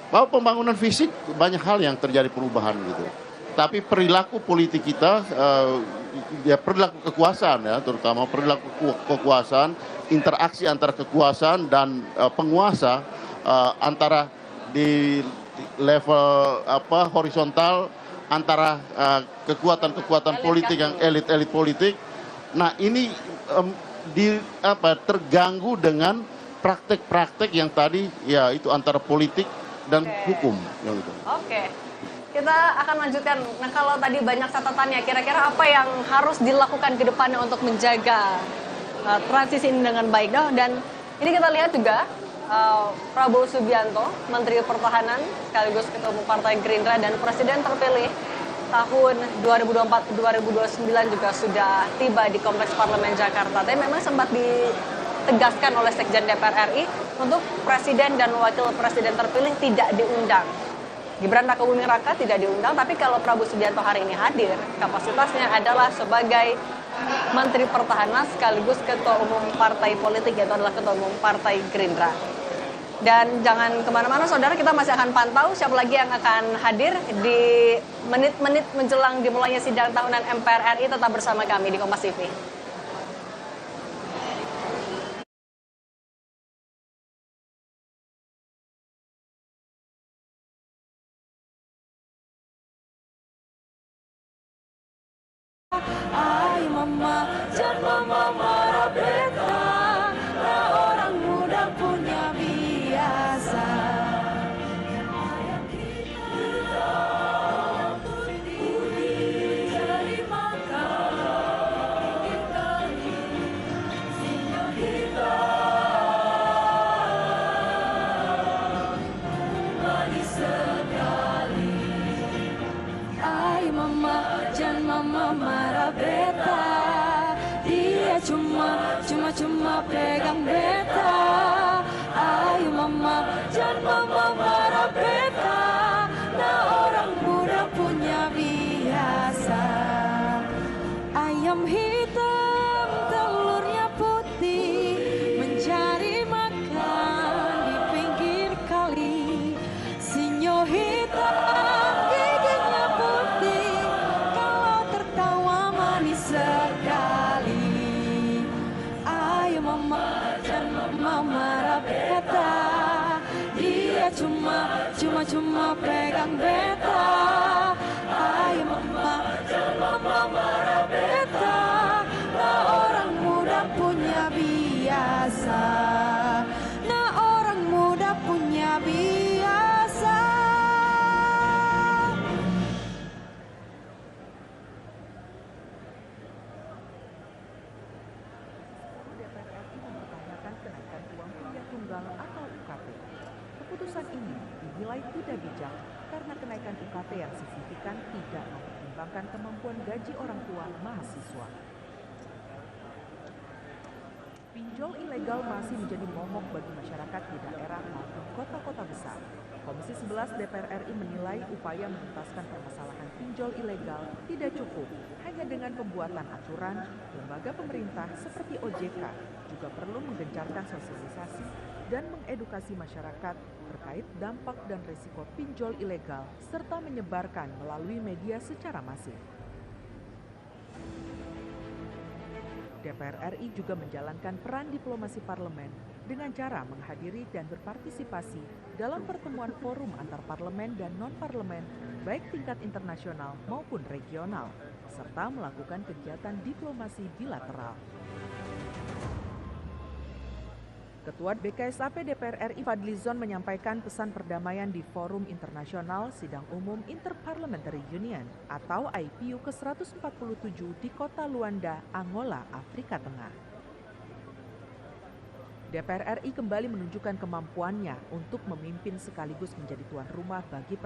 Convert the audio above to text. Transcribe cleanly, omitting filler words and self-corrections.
Bahwa pembangunan fisik banyak hal yang terjadi perubahan gitu. Tapi perilaku politik kita, ya perilaku kekuasaan ya, terutama perilaku kekuasaan, interaksi antara kekuasaan dan penguasa, antara di level horizontal antara kekuatan-kekuatan politik yang elit-elit politik. Nah ini terganggu dengan praktek-praktek yang tadi ya itu antara politik dan hukum. Gitu. Oke. Kita akan lanjutkan. Nah kalau tadi banyak catatannya, kira-kira apa yang harus dilakukan ke depannya untuk menjaga transisi ini dengan baik? Dan ini kita lihat juga Prabowo Subianto, Menteri Pertahanan sekaligus Ketua Umum Partai Gerindra dan Presiden terpilih tahun 2024-2029 juga sudah tiba di Kompleks Parlemen Jakarta. Tapi memang sempat ditegaskan oleh Sekjen DPR RI untuk Presiden dan Wakil Presiden terpilih tidak diundang. Gibran Rakabuming Raka tidak diundang, tapi kalau Prabowo Subianto hari ini hadir, kapasitasnya adalah sebagai Menteri Pertahanan sekaligus Ketua Umum Partai Politik, yaitu adalah Ketua Umum Partai Gerindra. Dan jangan kemana-mana saudara, kita masih akan pantau siapa lagi yang akan hadir di menit-menit menjelang dimulainya sidang tahunan MPR RI. Tetap bersama kami di Kompas TV. Ay mama, jangan mama marah beta, nah orang muda punya biasa. Ay mama, jangan mama marah beta, dia cuma pegang beta. Ay mama, jangan mama marah beta, nah orang muda punya biasa. Ayam hitam telurnya putih, mencari makan di pinggir kali. Sinyo hitam giginya putih, kalau tertawa manis sekali. Ayo mama, jangan mama marah beta, dia cuma pegang beta. Ayo mama, jangan mama marah beta, nah orang muda punya biasa, nah orang muda punya biasa. DPR RI mempertanyakan kenaikan uang kuliah tunggal atau UKT. Keputusan ini dinilai tidak bijak karena kenaikan UKT yang signifikan tidak mempertimbangkan kemampuan gaji orang tua mahasiswa. Pinjol ilegal masih menjadi momok bagi masyarakat di daerah maupun kota-kota besar. Komisi 11 DPR RI menilai upaya menuntaskan permasalahan pinjol ilegal tidak cukup hanya dengan pembuatan aturan. Lembaga pemerintah seperti OJK juga perlu menggencarkan sosialisasi dan mengedukasi masyarakat terkait dampak dan risiko pinjol ilegal serta menyebarkan melalui media secara masif. DPR RI juga menjalankan peran diplomasi parlemen dengan cara menghadiri dan berpartisipasi dalam pertemuan forum antar parlemen dan non-parlemen baik tingkat internasional maupun regional, serta melakukan kegiatan diplomasi bilateral. Ketua BKSAP DPR RI Fadlizon menyampaikan pesan perdamaian di Forum Internasional Sidang Umum Interparliamentary Union atau IPU ke-147 di kota Luanda, Angola, Afrika Tengah. DPR RI kembali menunjukkan kemampuannya untuk memimpin sekaligus menjadi tuan rumah bagi